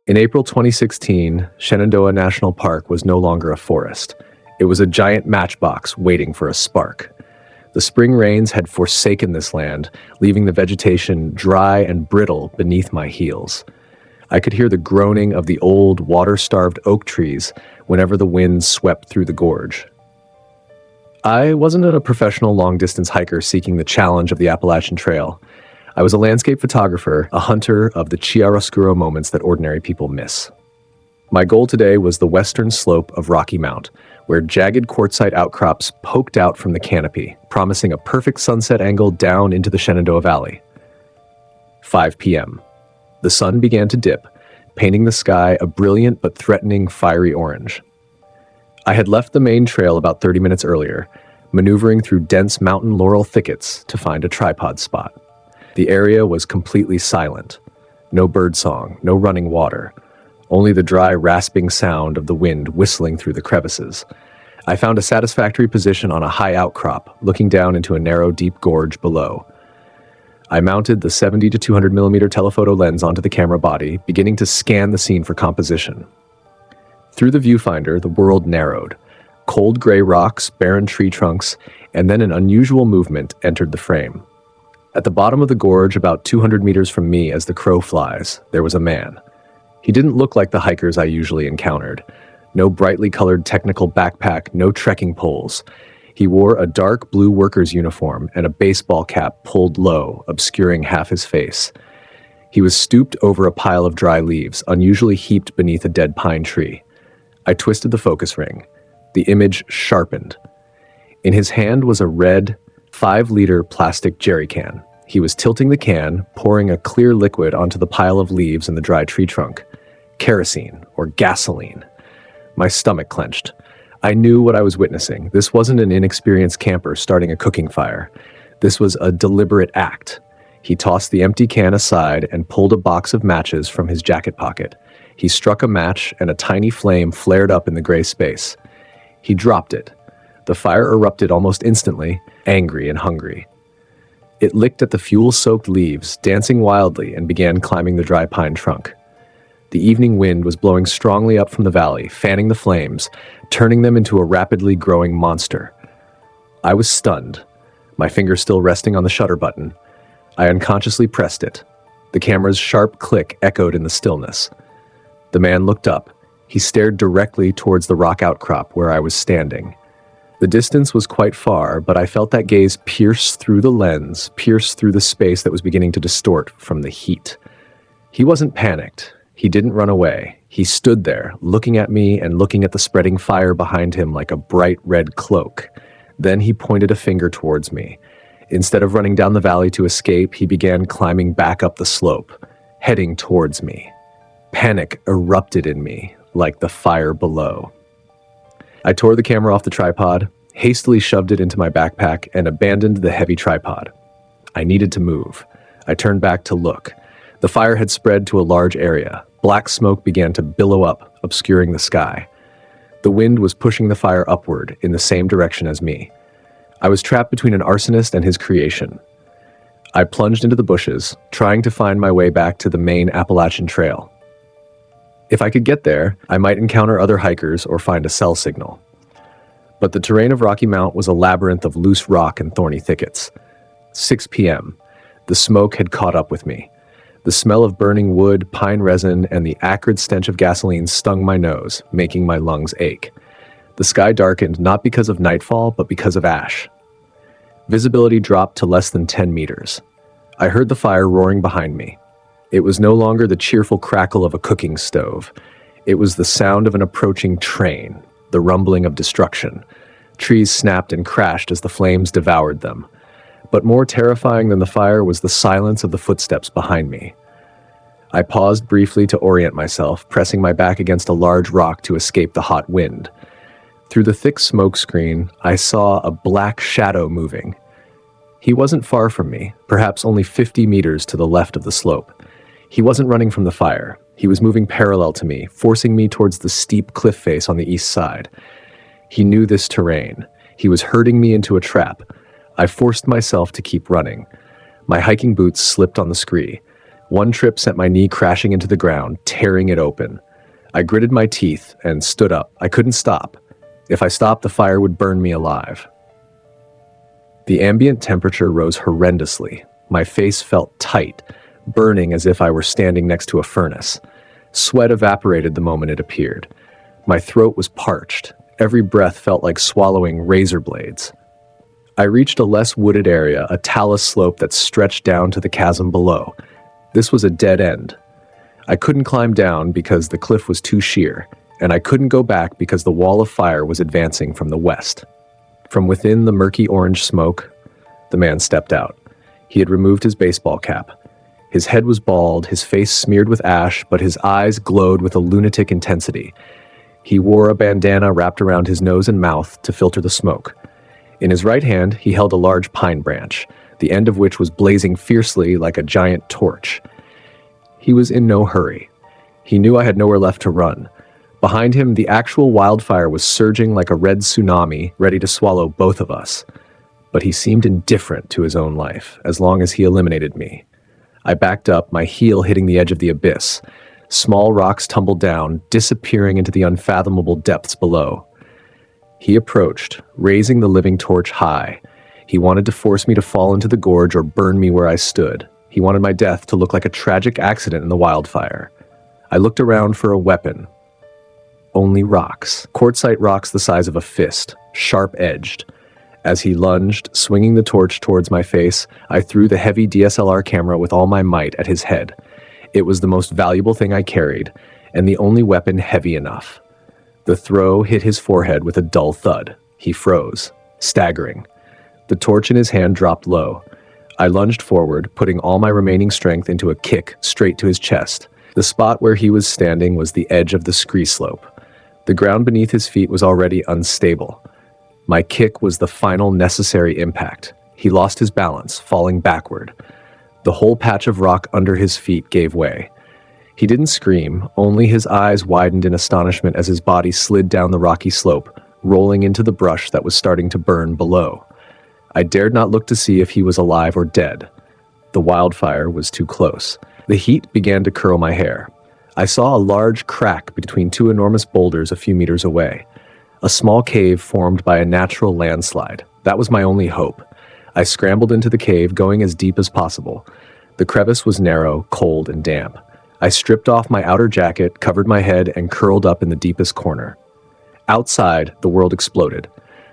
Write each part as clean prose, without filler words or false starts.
In April 2016, Shenandoah National Park was no longer a forest. It was a giant matchbox waiting for a spark. The spring rains had forsaken this land, leaving the vegetation dry and brittle beneath my heels. I could hear the groaning of the old, water-starved oak trees whenever the wind swept through the gorge. I wasn't a professional long-distance hiker seeking the challenge of the Appalachian Trail. I was a landscape photographer, a hunter of the chiaroscuro moments that ordinary people miss. My goal today was the western slope of Rocky Mount, where jagged quartzite outcrops poked out from the canopy, promising a perfect sunset angle down into the Shenandoah Valley. 5 p.m. The sun began to dip, painting the sky a brilliant but threatening fiery orange. I had left the main trail about 30 minutes earlier, maneuvering through dense mountain laurel thickets to find a tripod spot. The area was completely silent. No birdsong, no running water, only the dry, rasping sound of the wind whistling through the crevices. I found a satisfactory position on a high outcrop, looking down into a narrow, deep gorge below. I mounted the 70 to 200 millimeter telephoto lens onto the camera body, beginning to scan the scene for composition. Through the viewfinder, the world narrowed. Cold gray rocks, barren tree trunks, and then an unusual movement entered the frame. At the bottom of the gorge, about 200 meters from me as the crow flies, there was a man. He didn't look like the hikers I usually encountered. No brightly colored technical backpack, no trekking poles. He wore a dark blue worker's uniform and a baseball cap pulled low, obscuring half his face. He was stooped over a pile of dry leaves, unusually heaped beneath a dead pine tree. I twisted the focus ring. The image sharpened. In his hand was a red, 5-liter plastic jerry can. He was tilting the can, pouring a clear liquid onto the pile of leaves in the dry tree trunk. Kerosene, or gasoline. My stomach clenched. I knew what I was witnessing. This wasn't an inexperienced camper starting a cooking fire. This was a deliberate act. He tossed the empty can aside and pulled a box of matches from his jacket pocket. He struck a match and a tiny flame flared up in the gray space. He dropped it. The fire erupted almost instantly, angry and hungry. It licked at the fuel-soaked leaves, dancing wildly, and began climbing the dry pine trunk. The evening wind was blowing strongly up from the valley, fanning the flames, turning them into a rapidly growing monster. I was stunned, my finger still resting on the shutter button. I unconsciously pressed it. The camera's sharp click echoed in the stillness. The man looked up. He stared directly towards the rock outcrop where I was standing. The distance was quite far, but I felt that gaze pierce through the lens, pierce through the space that was beginning to distort from the heat. He wasn't panicked. He didn't run away. He stood there, looking at me and looking at the spreading fire behind him like a bright red cloak. Then he pointed a finger towards me. Instead of running down the valley to escape, he began climbing back up the slope, heading towards me. Panic erupted in me, like the fire below. I tore the camera off the tripod, hastily shoved it into my backpack, and abandoned the heavy tripod. I needed to move. I turned back to look. The fire had spread to a large area. Black smoke began to billow up, obscuring the sky. The wind was pushing the fire upward in the same direction as me. I was trapped between an arsonist and his creation. I plunged into the bushes, trying to find my way back to the main Appalachian Trail. If I could get there, I might encounter other hikers or find a cell signal. But the terrain of Rocky Mount was a labyrinth of loose rock and thorny thickets. 6 p.m. The smoke had caught up with me. The smell of burning wood, pine resin, and the acrid stench of gasoline stung my nose, making my lungs ache. The sky darkened not because of nightfall, but because of ash. Visibility dropped to less than 10 meters. I heard the fire roaring behind me. It was no longer the cheerful crackle of a cooking stove. It was the sound of an approaching train, the rumbling of destruction. Trees snapped and crashed as the flames devoured them. But more terrifying than the fire was the silence of the footsteps behind me. I paused briefly to orient myself, pressing my back against a large rock to escape the hot wind. Through the thick smoke screen, I saw a black shadow moving. He wasn't far from me, perhaps only 50 meters to the left of the slope. He wasn't running from the fire. He was moving parallel to me, forcing me towards the steep cliff face on the east side. He knew this terrain. He was herding me into a trap. I forced myself to keep running. My hiking boots slipped on the scree. One trip sent my knee crashing into the ground, tearing it open. I gritted my teeth and stood up. I couldn't stop. If I stopped, the fire would burn me alive. The ambient temperature rose horrendously. My face felt tight, burning as if I were standing next to a furnace. Sweat evaporated the moment it appeared. My throat was parched. Every breath felt like swallowing razor blades. I reached a less wooded area, a talus slope that stretched down to the chasm below. This was a dead end. I couldn't climb down because the cliff was too sheer, and I couldn't go back because the wall of fire was advancing from the west. From within the murky orange smoke, the man stepped out. He had removed his baseball cap. His head was bald, his face smeared with ash, but his eyes glowed with a lunatic intensity. He wore a bandana wrapped around his nose and mouth to filter the smoke. In his right hand, he held a large pine branch, the end of which was blazing fiercely like a giant torch. He was in no hurry. He knew I had nowhere left to run. Behind him, the actual wildfire was surging like a red tsunami, ready to swallow both of us. But he seemed indifferent to his own life, as long as he eliminated me. I backed up, my heel hitting the edge of the abyss. Small rocks tumbled down, disappearing into the unfathomable depths below. He approached, raising the living torch high. He wanted to force me to fall into the gorge or burn me where I stood. He wanted my death to look like a tragic accident in the wildfire. I looked around for a weapon. Only rocks. Quartzite rocks the size of a fist, sharp-edged. As he lunged, swinging the torch towards my face, I threw the heavy DSLR camera with all my might at his head. It was the most valuable thing I carried, and the only weapon heavy enough. The throw hit his forehead with a dull thud. He froze, staggering. The torch in his hand dropped low. I lunged forward, putting all my remaining strength into a kick straight to his chest. The spot where he was standing was the edge of the scree slope. The ground beneath his feet was already unstable. My kick was the final necessary impact. He lost his balance, falling backward. The whole patch of rock under his feet gave way. He didn't scream, only his eyes widened in astonishment as his body slid down the rocky slope, rolling into the brush that was starting to burn below. I dared not look to see if he was alive or dead. The wildfire was too close. The heat began to curl my hair. I saw a large crack between two enormous boulders a few meters away. A small cave formed by a natural landslide. That was my only hope. I scrambled into the cave, going as deep as possible. The crevice was narrow, cold, and damp. I stripped off my outer jacket, covered my head, and curled up in the deepest corner. Outside, the world exploded.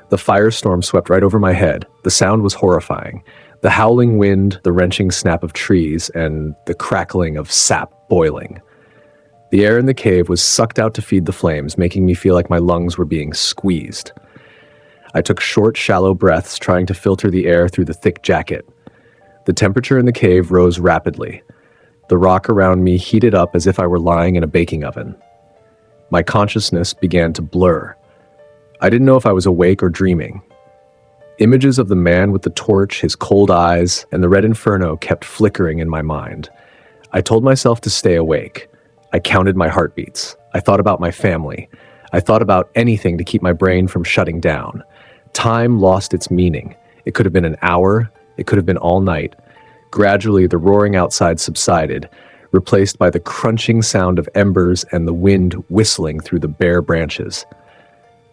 The firestorm swept right over my head. The sound was horrifying. The howling wind, the wrenching snap of trees, and the crackling of sap boiling. The air in the cave was sucked out to feed the flames, making me feel like my lungs were being squeezed. I took short, shallow breaths, trying to filter the air through the thick jacket. The temperature in the cave rose rapidly. The rock around me heated up as if I were lying in a baking oven. My consciousness began to blur. I didn't know if I was awake or dreaming. Images of the man with the torch, his cold eyes, and the red inferno kept flickering in my mind. I told myself to stay awake. I counted my heartbeats. I thought about my family. I thought about anything to keep my brain from shutting down. Time lost its meaning. It could have been an hour. It could have been all night. Gradually, the roaring outside subsided, replaced by the crunching sound of embers and the wind whistling through the bare branches.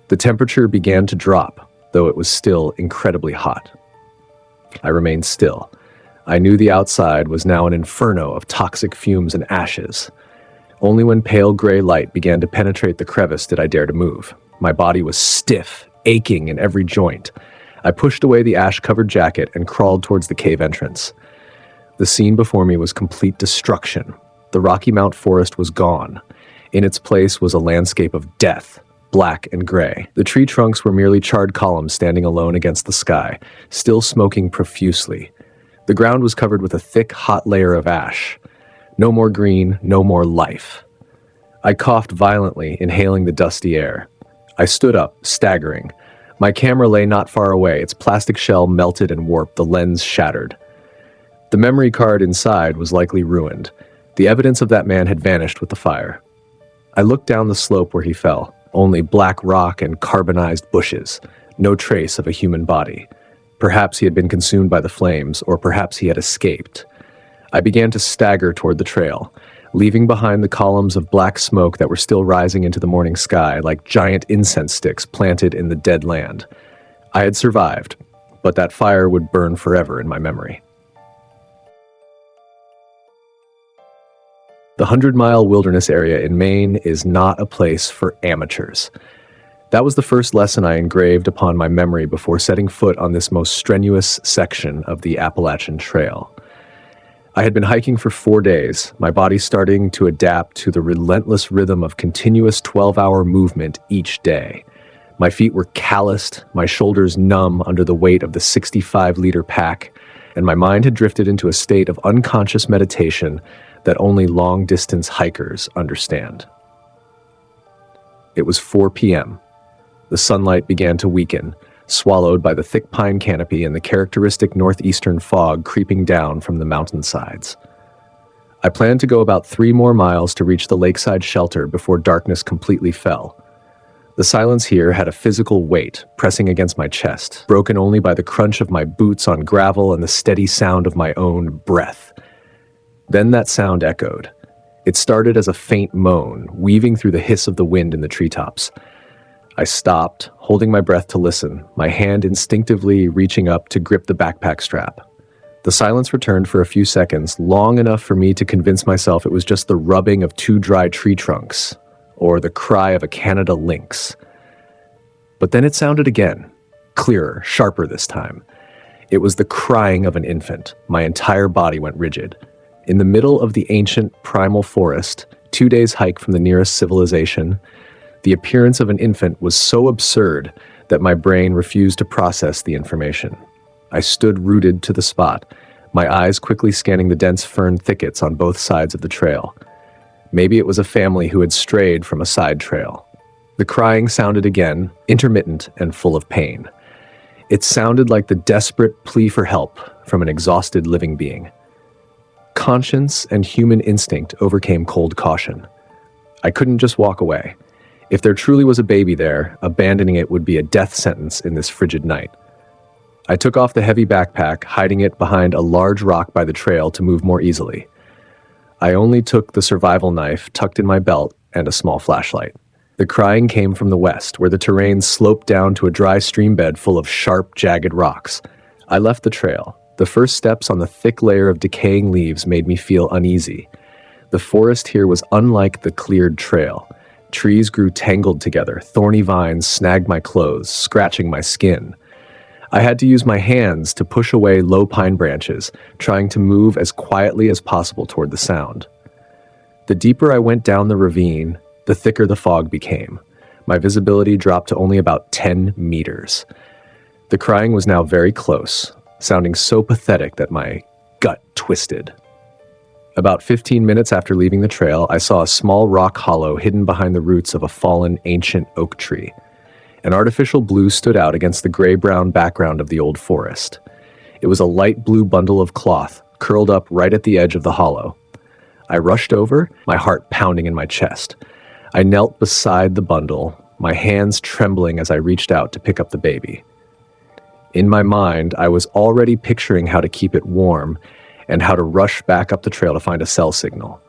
The temperature began to drop, though it was still incredibly hot. I remained still. I knew the outside was now an inferno of toxic fumes and ashes. Only when pale gray light began to penetrate the crevice did I dare to move. My body was stiff, aching in every joint. I pushed away the ash-covered jacket and crawled towards the cave entrance. The scene before me was complete destruction. The Rocky Mount forest was gone. In its place was a landscape of death, black and gray. The tree trunks were merely charred columns standing alone against the sky, still smoking profusely. The ground was covered with a thick, hot layer of ash. No more green, no more life. I coughed violently, inhaling the dusty air. I stood up, staggering. My camera lay not far away, its plastic shell melted and warped, the lens shattered. The memory card inside was likely ruined. The evidence of that man had vanished with the fire. I looked down the slope where he fell, only black rock and carbonized bushes, no trace of a human body. Perhaps he had been consumed by the flames, or perhaps he had escaped. I began to stagger toward the trail, leaving behind the columns of black smoke that were still rising into the morning sky like giant incense sticks planted in the dead land. I had survived, but that fire would burn forever in my memory. The 100-mile wilderness area in Maine is not a place for amateurs. That was the first lesson I engraved upon my memory before setting foot on this most strenuous section of the Appalachian Trail. I had been hiking for 4 days, my body starting to adapt to the relentless rhythm of continuous 12-hour movement each day. My feet were calloused, my shoulders numb under the weight of the 65-liter pack, and my mind had drifted into a state of unconscious meditation that only long-distance hikers understand. It was 4 p.m. The sunlight began to weaken, swallowed by the thick pine canopy and the characteristic northeastern fog creeping down from the mountainsides. I planned to go about 3 more miles to reach the lakeside shelter before darkness completely fell. The silence here had a physical weight pressing against my chest, broken only by the crunch of my boots on gravel and the steady sound of my own breath. Then that sound echoed. It started as a faint moan, weaving through the hiss of the wind in the treetops. I stopped, holding my breath to listen, my hand instinctively reaching up to grip the backpack strap. The silence returned for a few seconds, long enough for me to convince myself it was just the rubbing of 2 dry tree trunks, or the cry of a Canada lynx. But then it sounded again, clearer, sharper this time. It was the crying of an infant. My entire body went rigid. In the middle of the ancient primal forest, 2 days' hike from the nearest civilization, the appearance of an infant was so absurd that my brain refused to process the information. I stood rooted to the spot, my eyes quickly scanning the dense fern thickets on both sides of the trail. Maybe it was a family who had strayed from a side trail. The crying sounded again, intermittent and full of pain. It sounded like the desperate plea for help from an exhausted living being. Conscience and human instinct overcame cold caution. I couldn't just walk away. If there truly was a baby there, abandoning it would be a death sentence in this frigid night. I took off the heavy backpack, hiding it behind a large rock by the trail to move more easily. I only took the survival knife tucked in my belt and a small flashlight. The crying came from the west, where the terrain sloped down to a dry stream bed full of sharp, jagged rocks. I left the trail. The first steps on the thick layer of decaying leaves made me feel uneasy. The forest here was unlike the cleared trail. Trees grew tangled together, thorny vines snagged my clothes, scratching my skin. I had to use my hands to push away low pine branches, trying to move as quietly as possible toward the sound. The deeper I went down the ravine, the thicker the fog became. My visibility dropped to only about 10 meters. The crying was now very close, sounding so pathetic that my gut twisted. About 15 minutes after leaving the trail, I saw a small rock hollow hidden behind the roots of a fallen ancient oak tree. An artificial blue stood out against the gray-brown background of the old forest. It was a light blue bundle of cloth, curled up right at the edge of the hollow. I rushed over, my heart pounding in my chest. I knelt beside the bundle, my hands trembling as I reached out to pick up the baby. In my mind, I was already picturing how to keep it warm and how to rush back up the trail to find a cell signal.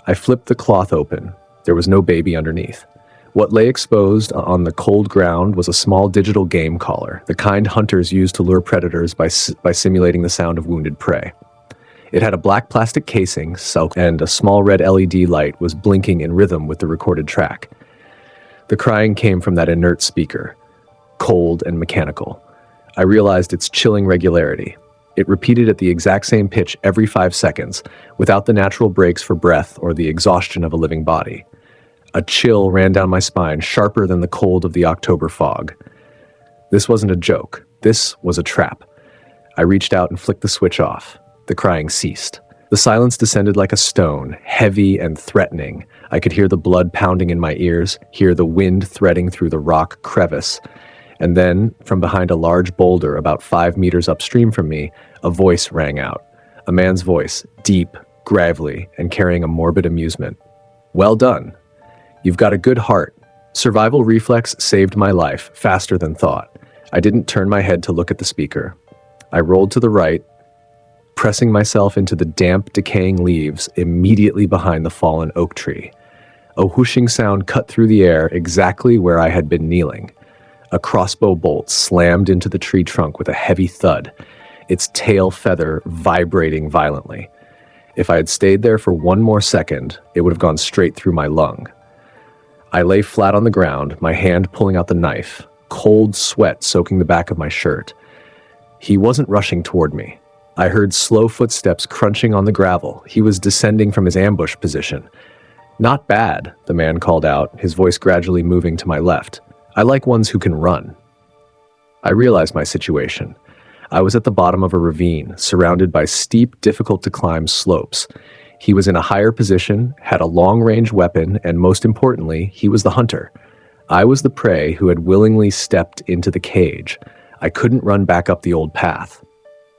I flipped the cloth open. There was no baby underneath. What lay exposed on the cold ground was a small digital game caller, the kind hunters use to lure predators by simulating the sound of wounded prey. It had a black plastic casing, and a small red LED light was blinking in rhythm with the recorded track. The crying came from that inert speaker, cold and mechanical. I realized its chilling regularity. It repeated at the exact same pitch every 5 seconds, without the natural breaks for breath or the exhaustion of a living body. A chill ran down my spine, sharper than the cold of the October fog. This wasn't a joke. This was a trap. I reached out and flicked the switch off. The crying ceased. The silence descended like a stone, heavy and threatening. I could hear the blood pounding in my ears, hear the wind threading through the rock crevice. And then, from behind a large boulder about 5 meters upstream from me, a voice rang out. A man's voice, deep, gravelly, and carrying a morbid amusement. "Well done. You've got a good heart. Survival reflex saved my life, faster than thought." I didn't turn my head to look at the speaker. I rolled to the right, pressing myself into the damp, decaying leaves immediately behind the fallen oak tree. A whooshing sound cut through the air exactly where I had been kneeling. A crossbow bolt slammed into the tree trunk with a heavy thud, its tail feather vibrating violently. If I had stayed there for one more second, it would have gone straight through my lung. I lay flat on the ground, my hand pulling out the knife, cold sweat soaking the back of my shirt. He wasn't rushing toward me. I heard slow footsteps crunching on the gravel. He was descending from his ambush position. "Not bad," the man called out, his voice gradually moving to my left. "I like ones who can run." I realized my situation. I was at the bottom of a ravine, surrounded by steep, difficult-to-climb slopes. He was in a higher position, had a long-range weapon, and most importantly, he was the hunter. I was the prey who had willingly stepped into the cage. I couldn't run back up the old path.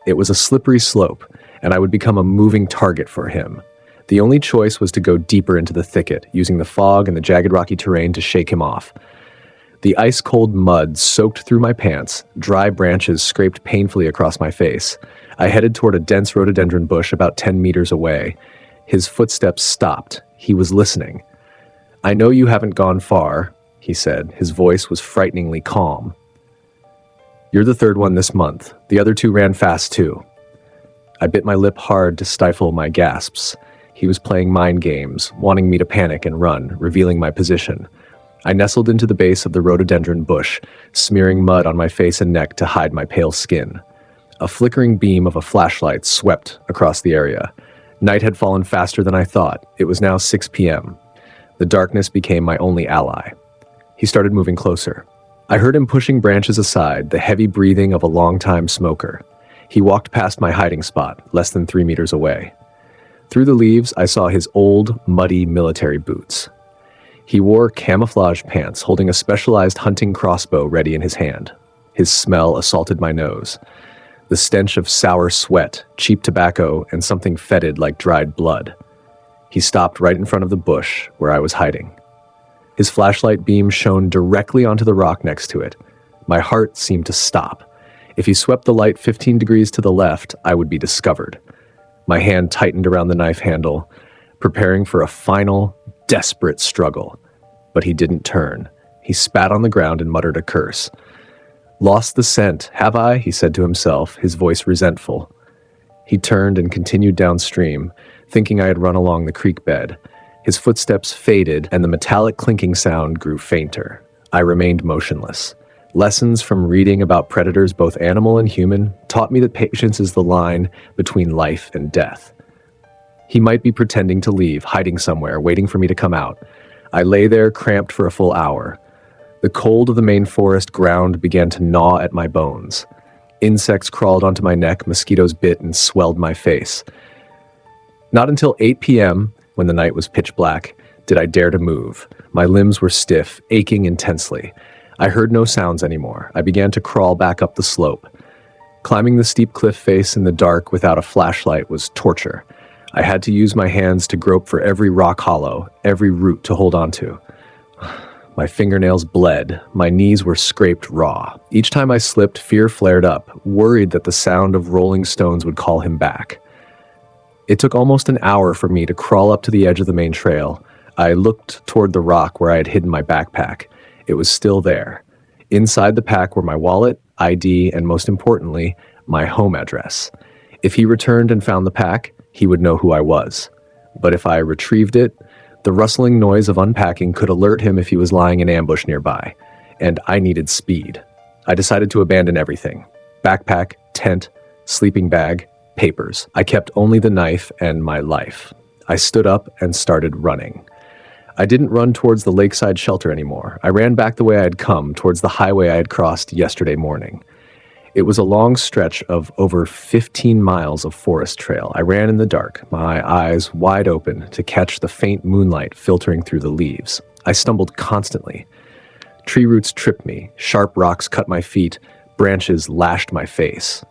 It was a slippery slope, and I would become a moving target for him. The only choice was to go deeper into the thicket, using the fog and the jagged rocky terrain to shake him off. The ice-cold mud soaked through my pants, dry branches scraped painfully across my face. I headed toward a dense rhododendron bush about 10 meters away. His footsteps stopped. He was listening. "I know you haven't gone far," he said. His voice was frighteningly calm. "You're the third one this month. The other two ran fast too." I bit my lip hard to stifle my gasps. He was playing mind games, wanting me to panic and run, revealing my position. I nestled into the base of the rhododendron bush, smearing mud on my face and neck to hide my pale skin. A flickering beam of a flashlight swept across the area. Night had fallen faster than I thought. It was now 6 p.m. The darkness became my only ally. He started moving closer. I heard him pushing branches aside, the heavy breathing of a long-time smoker. He walked past my hiding spot, less than 3 meters away. Through the leaves, I saw his old, muddy military boots. He wore camouflage pants, holding a specialized hunting crossbow ready in his hand. His smell assaulted my nose. The stench of sour sweat, cheap tobacco, and something fetid like dried blood. He stopped right in front of the bush where I was hiding. His flashlight beam shone directly onto the rock next to it. My heart seemed to stop. If he swept the light 15 degrees to the left, I would be discovered. My hand tightened around the knife handle, preparing for a final, desperate struggle. But he didn't turn. He spat on the ground and muttered a curse. "Lost the scent, have I?" he said to himself, his voice resentful. He turned and continued downstream, thinking I had run along the creek bed. His footsteps faded, and the metallic clinking sound grew fainter. I remained motionless. Lessons from reading about predators, both animal and human, taught me that patience is the line between life and death. He might be pretending to leave, hiding somewhere, waiting for me to come out. I lay there, cramped for a full hour. The cold of the main forest ground began to gnaw at my bones. Insects crawled onto my neck, mosquitoes bit and swelled my face. Not until 8 p.m., when the night was pitch black, did I dare to move. My limbs were stiff, aching intensely. I heard no sounds anymore. I began to crawl back up the slope. Climbing the steep cliff face in the dark without a flashlight was torture. I had to use my hands to grope for every rock hollow, every root to hold onto. My fingernails bled. My knees were scraped raw. Each time I slipped, fear flared up, worried that the sound of rolling stones would call him back. It took almost an hour for me to crawl up to the edge of the main trail. I looked toward the rock where I had hidden my backpack. It was still there. Inside the pack were my wallet, ID, and most importantly, my home address. If he returned and found the pack, he would know who I was. But if I retrieved it, the rustling noise of unpacking could alert him if he was lying in ambush nearby, and I needed speed. I decided to abandon everything. Backpack, tent, sleeping bag, papers. I kept only the knife and my life. I stood up and started running. I didn't run towards the lakeside shelter anymore. I ran back the way I had come, towards the highway I had crossed yesterday morning. It was a long stretch of over 15 miles of forest trail. I ran in the dark, my eyes wide open to catch the faint moonlight filtering through the leaves. I stumbled constantly. Tree roots tripped me, sharp rocks cut my feet, branches lashed my face.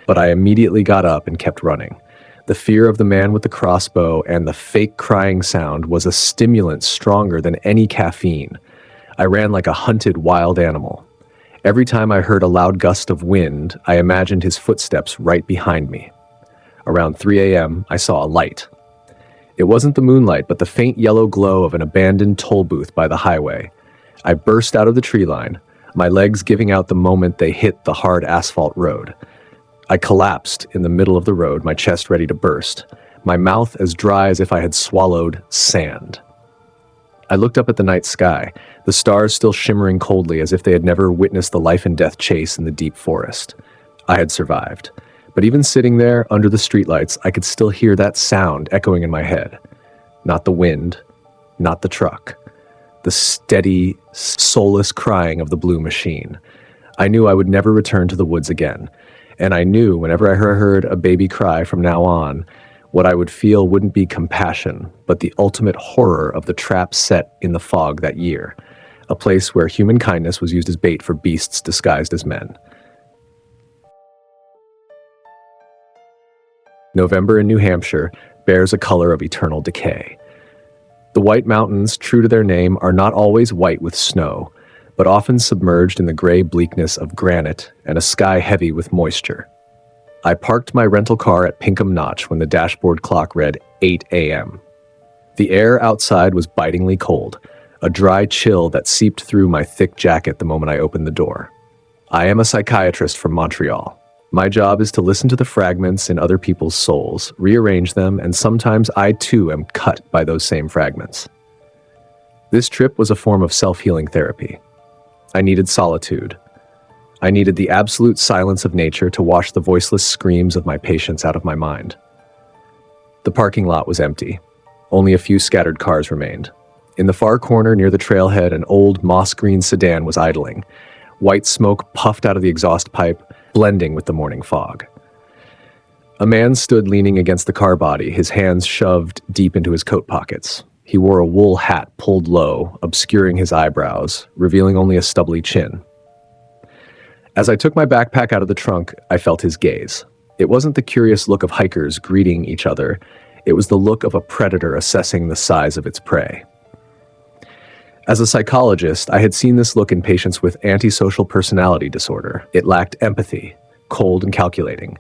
But I immediately got up and kept running. The fear of the man with the crossbow and the fake crying sound was a stimulant stronger than any caffeine. I ran like a hunted wild animal. Every time I heard a loud gust of wind, I imagined his footsteps right behind me. Around 3 a.m., I saw a light. It wasn't the moonlight, but the faint yellow glow of an abandoned toll booth by the highway. I burst out of the tree line, my legs giving out the moment they hit the hard asphalt road. I collapsed in the middle of the road, my chest ready to burst, my mouth as dry as if I had swallowed sand. I looked up at the night sky, the stars still shimmering coldly as if they had never witnessed the life and death chase in the deep forest. I had survived. But even sitting there under the streetlights, I could still hear that sound echoing in my head. Not the wind, not the truck. The steady, soulless crying of the blue machine. I knew I would never return to the woods again. And I knew whenever I heard a baby cry from now on, what I would feel wouldn't be compassion, but the ultimate horror of the trap set in the fog that year. A place where human kindness was used as bait for beasts disguised as men. November in New Hampshire bears a color of eternal decay. The White Mountains, true to their name, are not always white with snow, but often submerged in the gray bleakness of granite and a sky heavy with moisture. I parked my rental car at Pinkham Notch when the dashboard clock read 8 a.m. The air outside was bitingly cold, a dry chill that seeped through my thick jacket the moment I opened the door. I am a psychiatrist from Montreal. My job is to listen to the fragments in other people's souls, rearrange them, and sometimes I too am cut by those same fragments. This trip was a form of self-healing therapy. I needed solitude. I needed the absolute silence of nature to wash the voiceless screams of my patients out of my mind. The parking lot was empty. Only a few scattered cars remained. In the far corner near the trailhead, an old moss-green sedan was idling. White smoke puffed out of the exhaust pipe, blending with the morning fog. A man stood leaning against the car body, his hands shoved deep into his coat pockets. He wore a wool hat pulled low, obscuring his eyebrows, revealing only a stubbly chin. As I took my backpack out of the trunk, I felt his gaze. It wasn't the curious look of hikers greeting each other. It was the look of a predator assessing the size of its prey. As a psychologist, I had seen this look in patients with antisocial personality disorder. It lacked empathy, cold and calculating.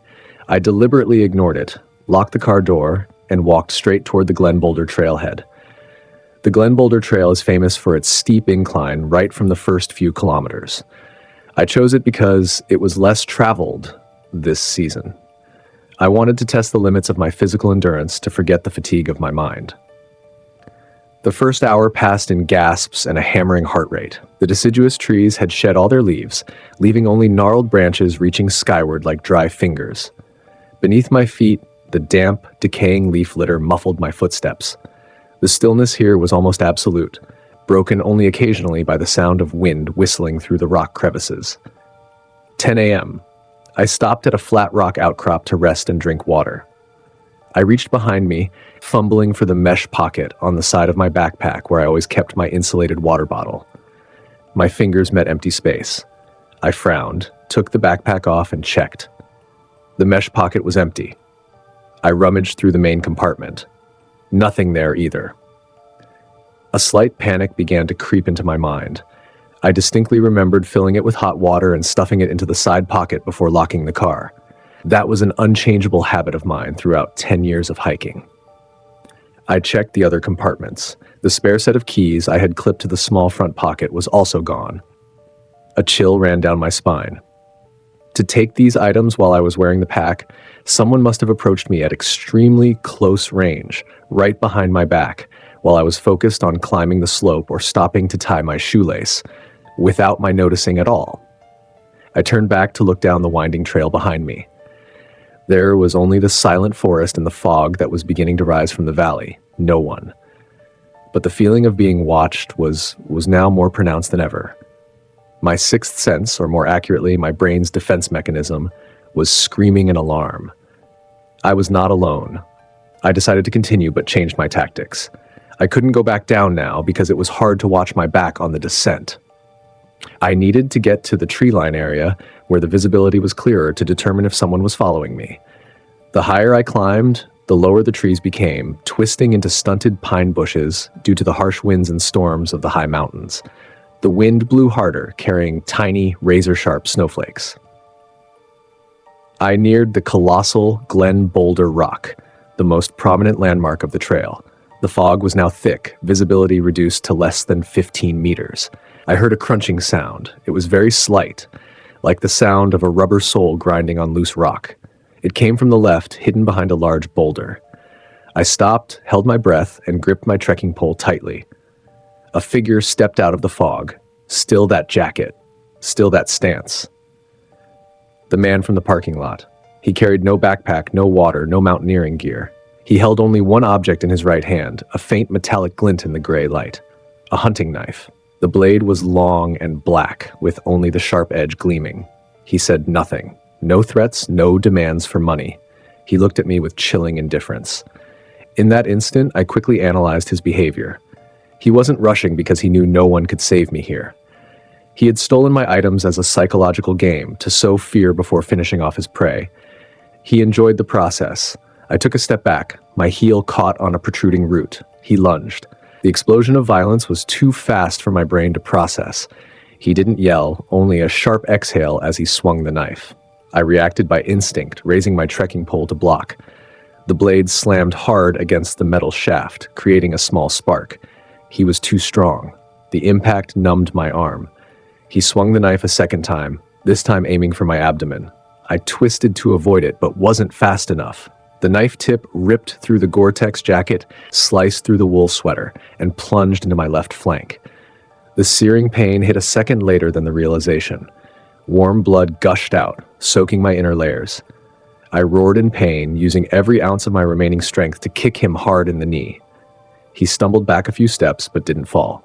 I deliberately ignored it, locked the car door, and walked straight toward the Glen Boulder trailhead. The Glen Boulder Trail is famous for its steep incline right from the first few kilometers. I chose it because it was less traveled this season. I wanted to test the limits of my physical endurance to forget the fatigue of my mind. The first hour passed in gasps and a hammering heart rate. The deciduous trees had shed all their leaves, leaving only gnarled branches reaching skyward like dry fingers. Beneath my feet, the damp, decaying leaf litter muffled my footsteps. The stillness here was almost absolute, broken only occasionally by the sound of wind whistling through the rock crevices. 10 a.m. I stopped at a flat rock outcrop to rest and drink water. I reached behind me, fumbling for the mesh pocket on the side of my backpack where I always kept my insulated water bottle. My fingers met empty space. I frowned, took the backpack off, and checked. The mesh pocket was empty. I rummaged through the main compartment. Nothing there either. A slight panic began to creep into my mind. I distinctly remembered filling it with hot water and stuffing it into the side pocket before locking the car. That was an unchangeable habit of mine throughout 10 years of hiking. I checked the other compartments. The spare set of keys I had clipped to the small front pocket was also gone. A chill ran down my spine. To take these items while I was wearing the pack, someone must have approached me at extremely close range, right behind my back, while I was focused on climbing the slope or stopping to tie my shoelace, without my noticing at all. I turned back to look down the winding trail behind me. There was only the silent forest and the fog that was beginning to rise from the valley. No one. But the feeling of being watched was now more pronounced than ever. My sixth sense, or more accurately, my brain's defense mechanism, was screaming an alarm. I was not alone. I decided to continue, but changed my tactics. I couldn't go back down now because it was hard to watch my back on the descent. I needed to get to the tree line area where the visibility was clearer to determine if someone was following me. The higher I climbed, the lower the trees became, twisting into stunted pine bushes due to the harsh winds and storms of the high mountains. The wind blew harder, carrying tiny, razor-sharp snowflakes. I neared the colossal Glen Boulder Rock, the most prominent landmark of the trail. The fog was now thick, visibility reduced to less than 15 meters. I heard a crunching sound. It was very slight, like the sound of a rubber sole grinding on loose rock. It came from the left, hidden behind a large boulder. I stopped, held my breath, and gripped my trekking pole tightly. A figure stepped out of the fog. Still that jacket. Still that stance. The man from the parking lot. He carried no backpack, no water, no mountaineering gear. He held only one object in his right hand, a faint metallic glint in the gray light. A hunting knife. The blade was long and black, with only the sharp edge gleaming. He said nothing. No threats, no demands for money. He looked at me with chilling indifference. In that instant, I quickly analyzed his behavior. He wasn't rushing because he knew no one could save me here. He had stolen my items as a psychological game to sow fear before finishing off his prey. He enjoyed the process. I took a step back. My heel caught on a protruding root. He lunged. The explosion of violence was too fast for my brain to process. He didn't yell, only a sharp exhale as he swung the knife. I reacted by instinct, raising my trekking pole to block. The blade slammed hard against the metal shaft, creating a small spark. He was too strong. The impact numbed my arm. He swung the knife a second time, this time aiming for my abdomen. I twisted to avoid it, but wasn't fast enough. The knife tip ripped through the Gore-Tex jacket, sliced through the wool sweater, and plunged into my left flank. The searing pain hit a second later than the realization. Warm blood gushed out, soaking my inner layers. I roared in pain, using every ounce of my remaining strength to kick him hard in the knee. He stumbled back a few steps, but didn't fall.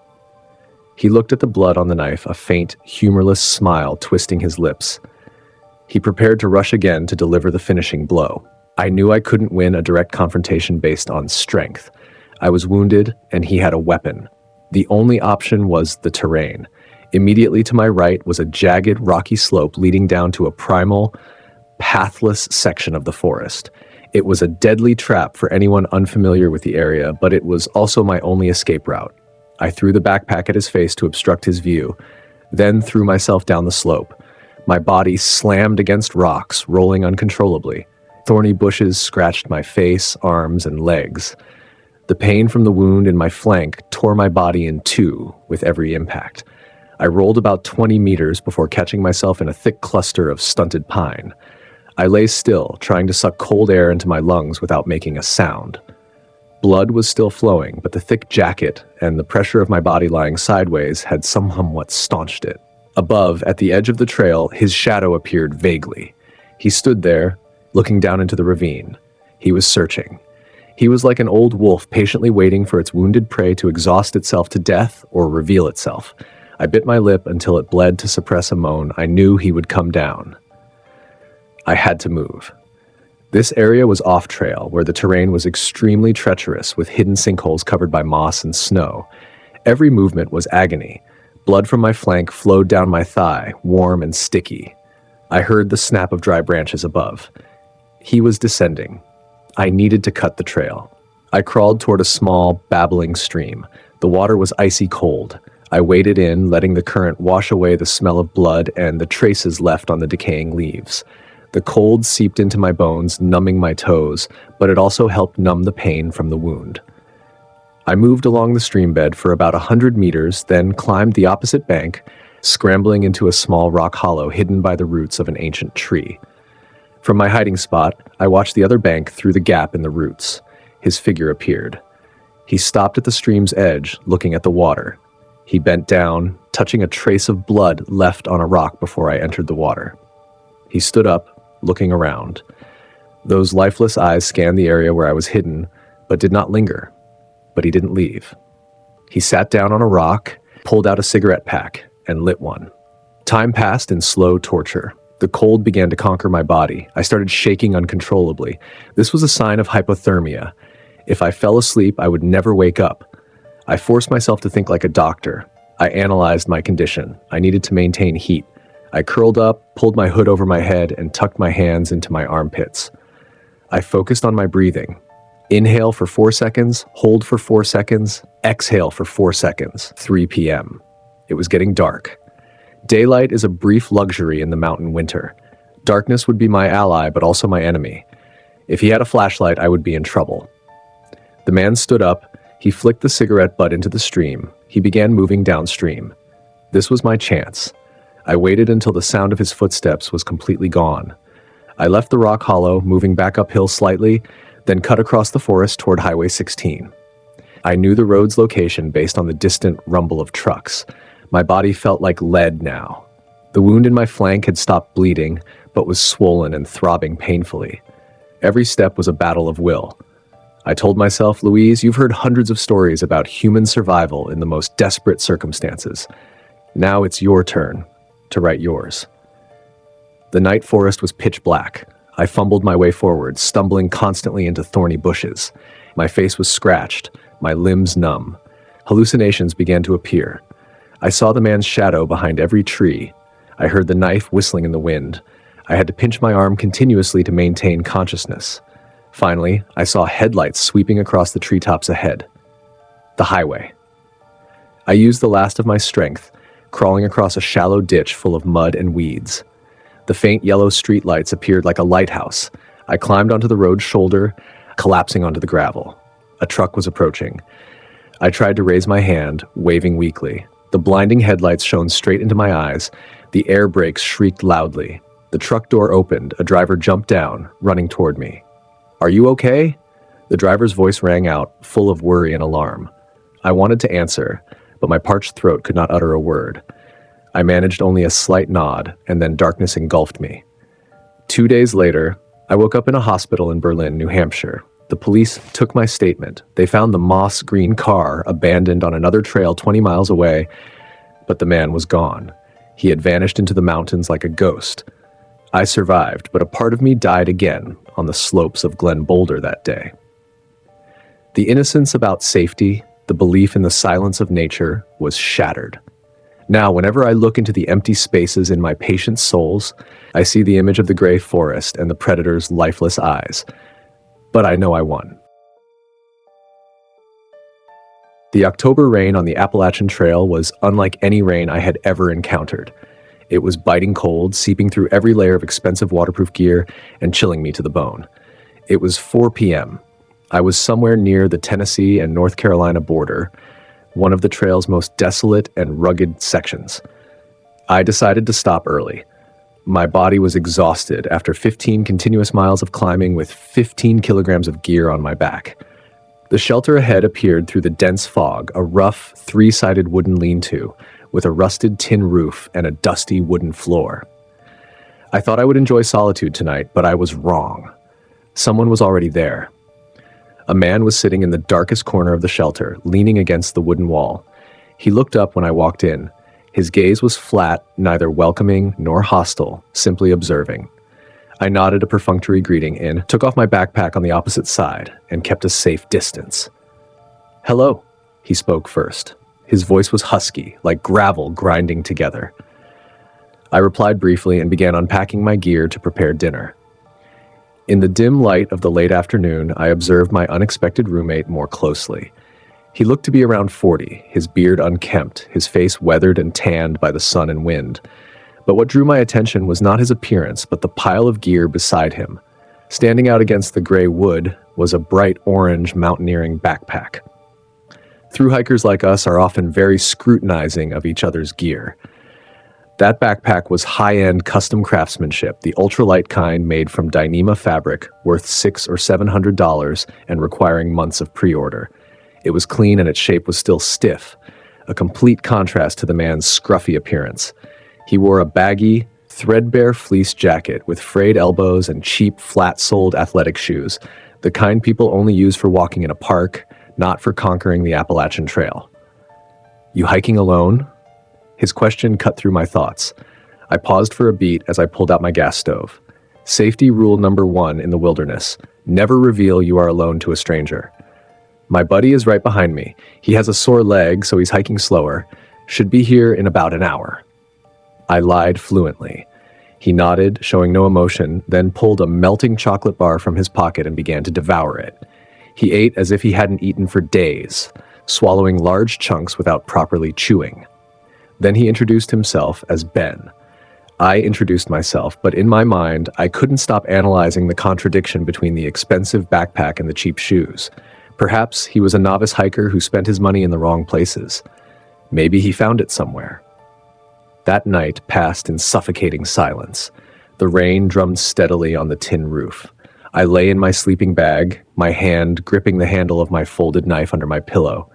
He looked at the blood on the knife, a faint, humorless smile twisting his lips. He prepared to rush again to deliver the finishing blow. I knew I couldn't win a direct confrontation based on strength. I was wounded, and he had a weapon. The only option was the terrain. Immediately to my right was a jagged, rocky slope leading down to a primal, pathless section of the forest. It was a deadly trap for anyone unfamiliar with the area, but it was also my only escape route. I threw the backpack at his face to obstruct his view, then threw myself down the slope. My body slammed against rocks, rolling uncontrollably. Thorny bushes scratched my face, arms, and legs. The pain from the wound in my flank tore my body in two with every impact. I rolled about 20 meters before catching myself in a thick cluster of stunted pine. I lay still, trying to suck cold air into my lungs without making a sound. Blood was still flowing, but the thick jacket and the pressure of my body lying sideways had somewhat staunched it. Above, at the edge of the trail, his shadow appeared vaguely. He stood there, looking down into the ravine. He was searching. He was like an old wolf patiently waiting for its wounded prey to exhaust itself to death or reveal itself. I bit my lip until it bled to suppress a moan. I knew he would come down. I had to move. This area was off-trail, where the terrain was extremely treacherous, with hidden sinkholes covered by moss and snow. Every movement was agony. Blood from my flank flowed down my thigh, warm and sticky. I heard the snap of dry branches above. He was descending. I needed to cut the trail. I crawled toward a small, babbling stream. The water was icy cold. I waded in, letting the current wash away the smell of blood and the traces left on the decaying leaves. The cold seeped into my bones, numbing my toes, but it also helped numb the pain from the wound. I moved along the stream bed for about 100 meters, then climbed the opposite bank, scrambling into a small rock hollow hidden by the roots of an ancient tree. From my hiding spot, I watched the other bank through the gap in the roots. His figure appeared. He stopped at the stream's edge, looking at the water. He bent down, touching a trace of blood left on a rock before I entered the water. He stood up, looking around. Those lifeless eyes scanned the area where I was hidden, but did not linger. But he didn't leave. He sat down on a rock, pulled out a cigarette pack, and lit one. Time passed in slow torture. The cold began to conquer my body. I started shaking uncontrollably. This was a sign of hypothermia. If I fell asleep, I would never wake up. I forced myself to think like a doctor. I analyzed my condition. I needed to maintain heat. I curled up, pulled my hood over my head, and tucked my hands into my armpits. I focused on my breathing. Inhale for 4 seconds, hold for 4 seconds, exhale for 4 seconds. 3 p.m. It was getting dark. Daylight is a brief luxury in the mountain winter. Darkness would be my ally, but also my enemy. If he had a flashlight, I would be in trouble. The man stood up. He flicked the cigarette butt into the stream. He began moving downstream. This was my chance. I waited until the sound of his footsteps was completely gone. I left the rock hollow, moving back uphill slightly, then cut across the forest toward Highway 16. I knew the road's location based on the distant rumble of trucks. My body felt like lead now. The wound in my flank had stopped bleeding, but was swollen and throbbing painfully. Every step was a battle of will. I told myself, Louise, you've heard hundreds of stories about human survival in the most desperate circumstances. Now it's your turn to write yours. The night forest was pitch black. I fumbled my way forward, stumbling constantly into thorny bushes. My face was scratched, my limbs numb. Hallucinations began to appear. I saw the man's shadow behind every tree. I heard the knife whistling in the wind. I had to pinch my arm continuously to maintain consciousness. Finally, I saw headlights sweeping across the treetops ahead. The highway. I used the last of my strength, crawling across a shallow ditch full of mud and weeds. The faint yellow streetlights appeared like a lighthouse. I climbed onto the road's shoulder, collapsing onto the gravel. A truck was approaching. I tried to raise my hand, waving weakly. The blinding headlights shone straight into my eyes. The air brakes shrieked loudly. The truck door opened. A driver jumped down, running toward me. "Are you okay?" The driver's voice rang out, full of worry and alarm. I wanted to answer, but my parched throat could not utter a word. I managed only a slight nod, and then darkness engulfed me. 2 days later, I woke up in a hospital in Berlin, New Hampshire. The police took my statement. They found the moss green car abandoned on another trail 20 miles away, but the man was gone. He had vanished into the mountains like a ghost. I survived, but a part of me died again on the slopes of Glen Boulder that day. The innocence about safety, the belief in the silence of nature, was shattered. Now, whenever I look into the empty spaces in my patients' souls, I see the image of the gray forest and the predator's lifeless eyes. But I know I won. The October rain on the Appalachian Trail was unlike any rain I had ever encountered. It was biting cold, seeping through every layer of expensive waterproof gear and chilling me to the bone. It was 4 p.m. I was somewhere near the Tennessee and North Carolina border, one of the trail's most desolate and rugged sections. I decided to stop early. My body was exhausted after 15 continuous miles of climbing with 15 kilograms of gear on my back. The shelter ahead appeared through the dense fog, a rough, three-sided wooden lean-to with a rusted tin roof and a dusty wooden floor. I thought I would enjoy solitude tonight, but I was wrong. Someone was already there. A man was sitting in the darkest corner of the shelter, leaning against the wooden wall. He looked up when I walked in. His gaze was flat, neither welcoming nor hostile, simply observing. I nodded a perfunctory greeting and took off my backpack on the opposite side and kept a safe distance. "Hello," he spoke first. His voice was husky, like gravel grinding together. I replied briefly and began unpacking my gear to prepare dinner. In the dim light of the late afternoon, I observed my unexpected roommate more closely. He looked to be around 40, his beard unkempt, his face weathered and tanned by the sun and wind. But what drew my attention was not his appearance, but the pile of gear beside him. Standing out against the gray wood was a bright orange mountaineering backpack. Thru-hikers like us are often very scrutinizing of each other's gear. That backpack was high-end custom craftsmanship, the ultralight kind made from Dyneema fabric, worth $600 or $700 and requiring months of pre-order. It was clean and its shape was still stiff, a complete contrast to the man's scruffy appearance. He wore a baggy, threadbare fleece jacket with frayed elbows and cheap, flat-soled athletic shoes, the kind people only use for walking in a park, not for conquering the Appalachian Trail. "You hiking alone?" His question cut through my thoughts. I paused for a beat as I pulled out my gas stove. Safety rule number 1 in the wilderness: never reveal you are alone to a stranger. "My buddy is right behind me. He has a sore leg, so he's hiking slower. Should be here in about an hour." I lied fluently. He nodded, showing no emotion, then pulled a melting chocolate bar from his pocket and began to devour it. He ate as if he hadn't eaten for days, swallowing large chunks without properly chewing. Then he introduced himself as Ben. I introduced myself, but in my mind, I couldn't stop analyzing the contradiction between the expensive backpack and the cheap shoes. Perhaps he was a novice hiker who spent his money in the wrong places. Maybe he found it somewhere. That night passed in suffocating silence. The rain drummed steadily on the tin roof. I lay in my sleeping bag, my hand gripping the handle of my folded knife under my pillow.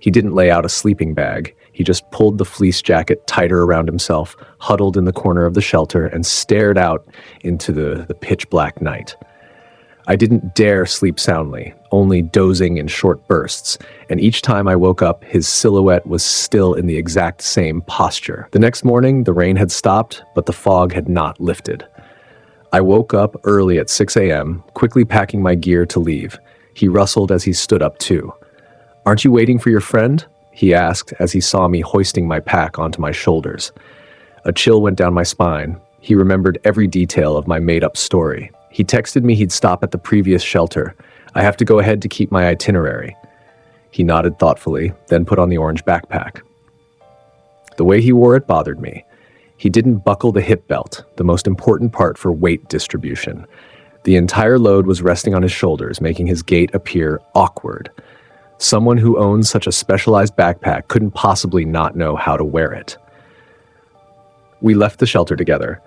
He didn't lay out a sleeping bag. He just pulled the fleece jacket tighter around himself, huddled in the corner of the shelter, and stared out into the pitch-black night. I didn't dare sleep soundly, only dozing in short bursts, and each time I woke up, his silhouette was still in the exact same posture. The next morning, the rain had stopped, but the fog had not lifted. I woke up early at 6 a.m., quickly packing my gear to leave. He rustled as he stood up too. "Aren't you waiting for your friend?" he asked as he saw me hoisting my pack onto my shoulders. A chill went down my spine. He remembered every detail of my made-up story. He texted me he'd stop at the previous shelter. "I have to go ahead to keep my itinerary." He nodded thoughtfully, then put on the orange backpack. The way he wore it bothered me. He didn't buckle the hip belt, the most important part for weight distribution. The entire load was resting on his shoulders, making his gait appear awkward. Someone who owns such a specialized backpack couldn't possibly not know how to wear it. We left the shelter together.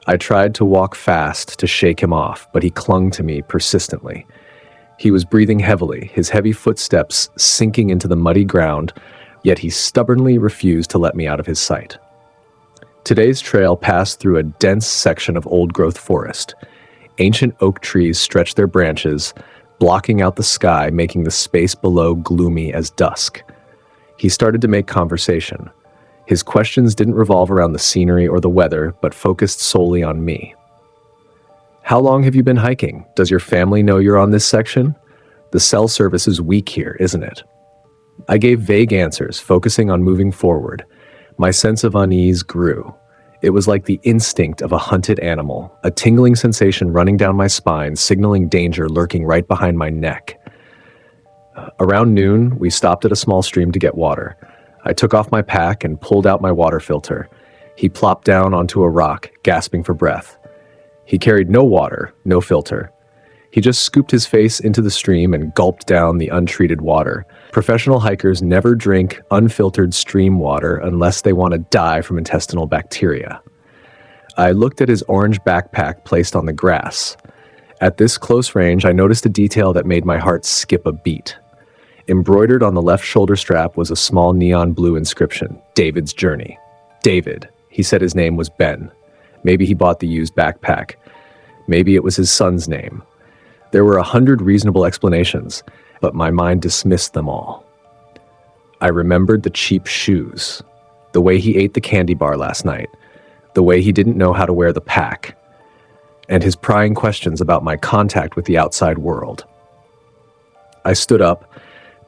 I tried to walk fast to shake him off, but he clung to me persistently. He was breathing heavily, his heavy footsteps sinking into the muddy ground, yet he stubbornly refused to let me out of his sight. Today's trail passed through a dense section of old-growth forest. Ancient oak trees stretched their branches, blocking out the sky, making the space below gloomy as dusk. He started to make conversation. His questions didn't revolve around the scenery or the weather, but focused solely on me. "How long have you been hiking? Does your family know you're on this section? The cell service is weak here, isn't it?" I gave vague answers, focusing on moving forward. My sense of unease grew. It was like the instinct of a hunted animal, a tingling sensation running down my spine, signaling danger lurking right behind my neck. Around noon, we stopped at a small stream to get water. I took off my pack and pulled out my water filter. He plopped down onto a rock, gasping for breath. He carried no water, no filter. He just scooped his face into the stream and gulped down the untreated water. Professional hikers never drink unfiltered stream water unless they want to die from intestinal bacteria. I looked at his orange backpack placed on the grass. At this close range, I noticed a detail that made my heart skip a beat. Embroidered on the left shoulder strap was a small neon blue inscription, "David's Journey." David. He said his name was Ben. Maybe he bought the used backpack. Maybe it was his son's name. There were 100 reasonable explanations, but my mind dismissed them all. I remembered the cheap shoes, the way he ate the candy bar last night, the way he didn't know how to wear the pack, and his prying questions about my contact with the outside world. I stood up,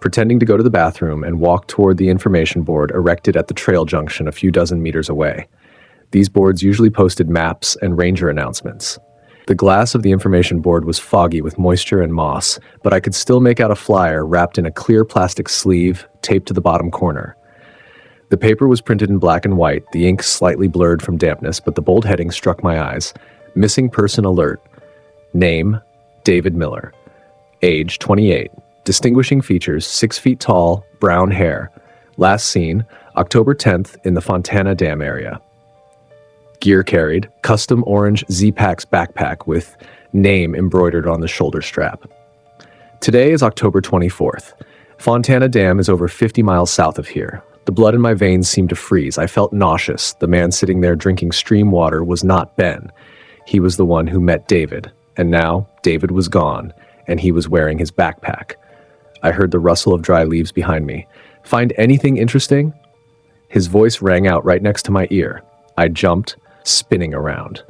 pretending to go to the bathroom, and walked toward the information board erected at the trail junction a few dozen meters away. These boards usually posted maps and ranger announcements. The glass of the information board was foggy with moisture and moss, but I could still make out a flyer wrapped in a clear plastic sleeve taped to the bottom corner. The paper was printed in black and white, the ink slightly blurred from dampness, but the bold heading struck my eyes. Missing person alert. Name, David Miller. Age, 28. Distinguishing features, 6 feet tall, brown hair. Last seen, October 10th in the Fontana Dam area. Gear carried, custom orange Z-Pax backpack with name embroidered on the shoulder strap. Today is October 24th. Fontana Dam is over 50 miles south of here. The blood in my veins seemed to freeze. I felt nauseous. The man sitting there drinking stream water was not Ben. He was the one who met David. And now, David was gone, and he was wearing his backpack. I heard the rustle of dry leaves behind me. "Find anything interesting?" His voice rang out right next to my ear. I jumped, spinning around.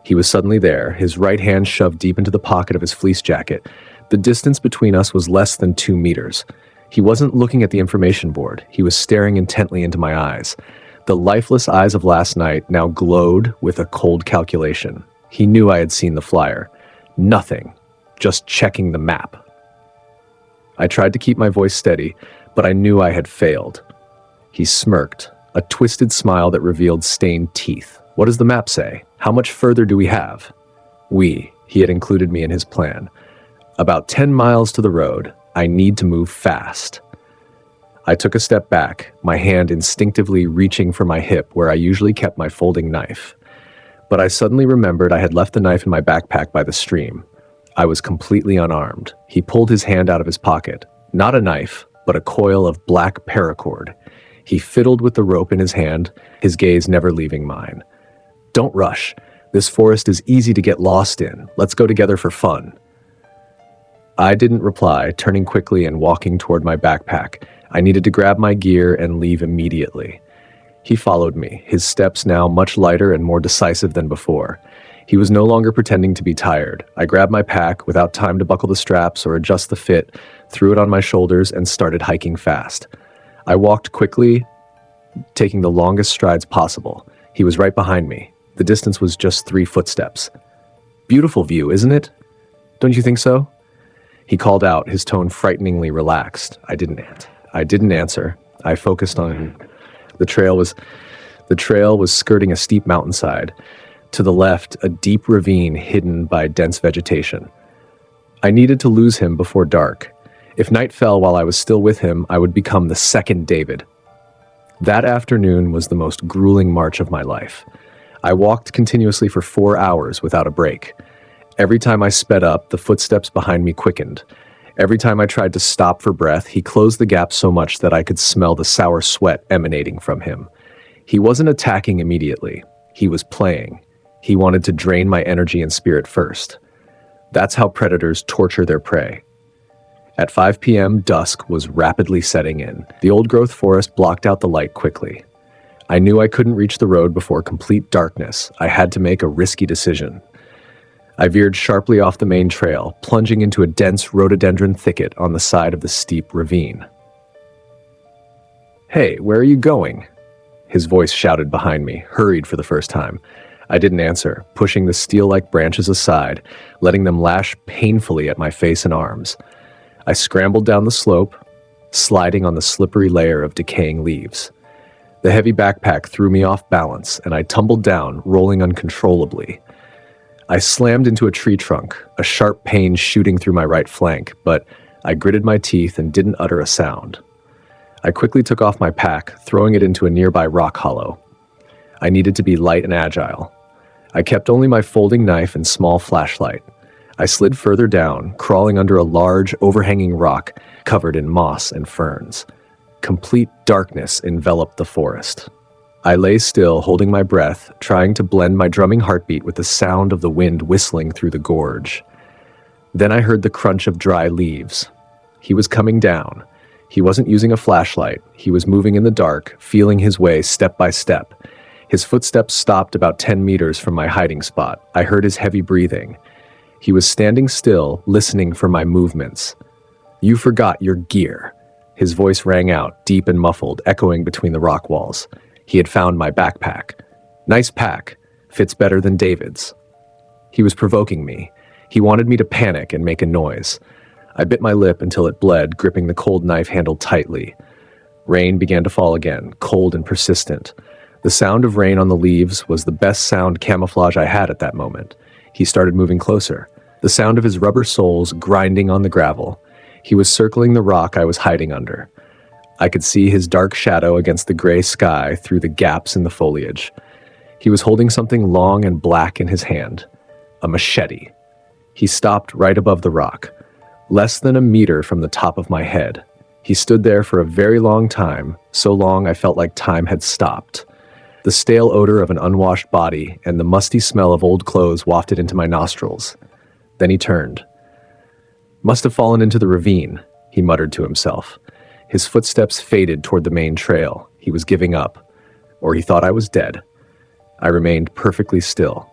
He was suddenly there, his right hand shoved deep into the pocket of his fleece jacket. The distance between us was less than 2 meters. He wasn't looking at the information board. He was staring intently into my eyes. The lifeless eyes of last night now glowed with a cold calculation. He knew I had seen the flyer. Nothing. Just checking the map. I tried to keep my voice steady, but I knew I had failed. He smirked, a twisted smile that revealed stained teeth, What does the map say? How much further do we have? He had included me in his plan. About 10 miles to the road. I need to move fast. I took a step back, my hand instinctively reaching for my hip where I usually kept my folding knife. But I suddenly remembered I had left the knife in my backpack by the stream. I was completely unarmed. He pulled his hand out of his pocket. Not a knife, but a coil of black paracord. He fiddled with the rope in his hand, his gaze never leaving mine. Don't rush. This forest is easy to get lost in. Let's go together for fun. I didn't reply, turning quickly and walking toward my backpack. I needed to grab my gear and leave immediately. He followed me, his steps now much lighter and more decisive than before. He was no longer pretending to be tired. I grabbed my pack without time to buckle the straps or adjust the fit, threw it on my shoulders, and started hiking fast. I walked quickly, taking the longest strides possible. He was right behind me. The distance was just 3 footsteps. Beautiful view, isn't it? Don't you think so? He called out, his tone frighteningly relaxed. I didn't answer. I focused on the trail was skirting a steep mountainside. To the left, a deep ravine hidden by dense vegetation. I needed to lose him before dark. If night fell while I was still with him, I would become the second David. That afternoon was the most grueling march of my life. I walked continuously for 4 hours without a break. Every time I sped up, the footsteps behind me quickened. Every time I tried to stop for breath, he closed the gap so much that I could smell the sour sweat emanating from him. He wasn't attacking immediately. He was playing. He wanted to drain my energy and spirit first. That's how predators torture their prey. At 5 p.m., dusk was rapidly setting in. The old-growth forest blocked out the light quickly. I knew I couldn't reach the road before complete darkness. I had to make a risky decision. I veered sharply off the main trail, plunging into a dense rhododendron thicket on the side of the steep ravine. "Hey, where are you going?" His voice shouted behind me, hurried for the first time. I didn't answer, pushing the steel-like branches aside, letting them lash painfully at my face and arms. I scrambled down the slope, sliding on the slippery layer of decaying leaves. The heavy backpack threw me off balance, and I tumbled down, rolling uncontrollably. I slammed into a tree trunk, a sharp pain shooting through my right flank, but I gritted my teeth and didn't utter a sound. I quickly took off my pack, throwing it into a nearby rock hollow. I needed to be light and agile. I kept only my folding knife and small flashlight. I slid further down, crawling under a large, overhanging rock covered in moss and ferns. Complete darkness enveloped the forest. I lay still, holding my breath, trying to blend my drumming heartbeat with the sound of the wind whistling through the gorge. Then I heard the crunch of dry leaves. He was coming down. He wasn't using a flashlight. He was moving in the dark, feeling his way step by step. His footsteps stopped about 10 meters from my hiding spot. I heard his heavy breathing. He was standing still, listening for my movements. "You forgot your gear." His voice rang out, deep and muffled, echoing between the rock walls. He had found my backpack. "Nice pack. Fits better than David's." He was provoking me. He wanted me to panic and make a noise. I bit my lip until it bled, gripping the cold knife handle tightly. Rain began to fall again, cold and persistent. The sound of rain on the leaves was the best sound camouflage I had at that moment. He started moving closer, the sound of his rubber soles grinding on the gravel. He was circling the rock I was hiding under. I could see his dark shadow against the gray sky through the gaps in the foliage. He was holding something long and black in his hand, a machete. He stopped right above the rock, less than a meter from the top of my head. He stood there for a very long time, so long I felt like time had stopped. The stale odor of an unwashed body and the musty smell of old clothes wafted into my nostrils. Then he turned. "Must have fallen into the ravine," he muttered to himself. His footsteps faded toward the main trail. He was giving up, or he thought I was dead. I remained perfectly still.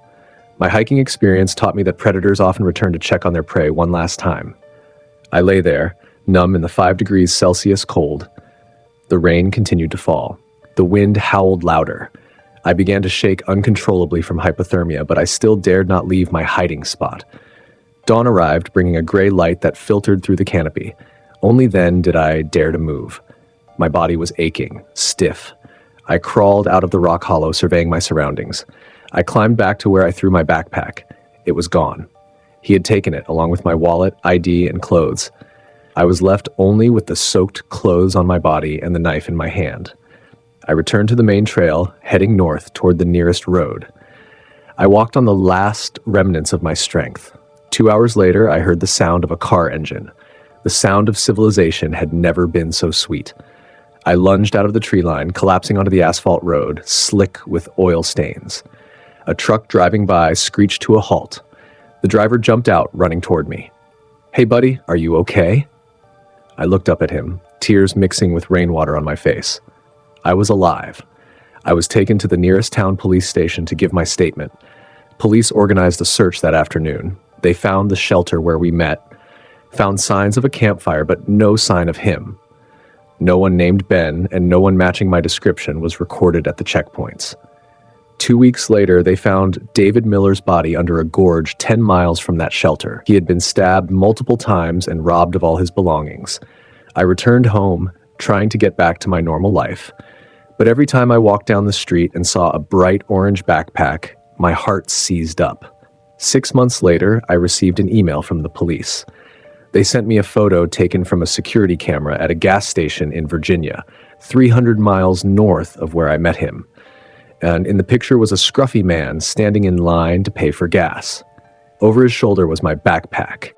My hiking experience taught me that predators often return to check on their prey one last time. I lay there, numb in the 5 degrees Celsius cold. The rain continued to fall. The wind howled louder. I began to shake uncontrollably from hypothermia, but I still dared not leave my hiding spot. Dawn arrived, bringing a gray light that filtered through the canopy. Only then did I dare to move. My body was aching, stiff. I crawled out of the rock hollow, surveying my surroundings. I climbed back to where I threw my backpack. It was gone. He had taken it, along with my wallet, ID, and clothes. I was left only with the soaked clothes on my body and the knife in my hand. I returned to the main trail, heading north toward the nearest road. I walked on the last remnants of my strength. 2 hours later, I heard the sound of a car engine. The sound of civilization had never been so sweet. I lunged out of the tree line, collapsing onto the asphalt road, slick with oil stains. A truck driving by screeched to a halt. The driver jumped out, running toward me. "Hey, buddy, are you okay?" I looked up at him, tears mixing with rainwater on my face. I was alive. I was taken to the nearest town police station to give my statement. Police organized a search that afternoon. They found the shelter where we met, found signs of a campfire, but no sign of him. No one named Ben, and no one matching my description was recorded at the checkpoints. 2 weeks later, they found David Miller's body under a gorge 10 miles from that shelter. He had been stabbed multiple times and robbed of all his belongings. I returned home, trying to get back to my normal life. But every time I walked down the street and saw a bright orange backpack, my heart seized up. 6 months later, I received an email from the police. They sent me a photo taken from a security camera at a gas station in Virginia, 300 miles north of where I met him. And in the picture was a scruffy man standing in line to pay for gas. Over his shoulder was my backpack,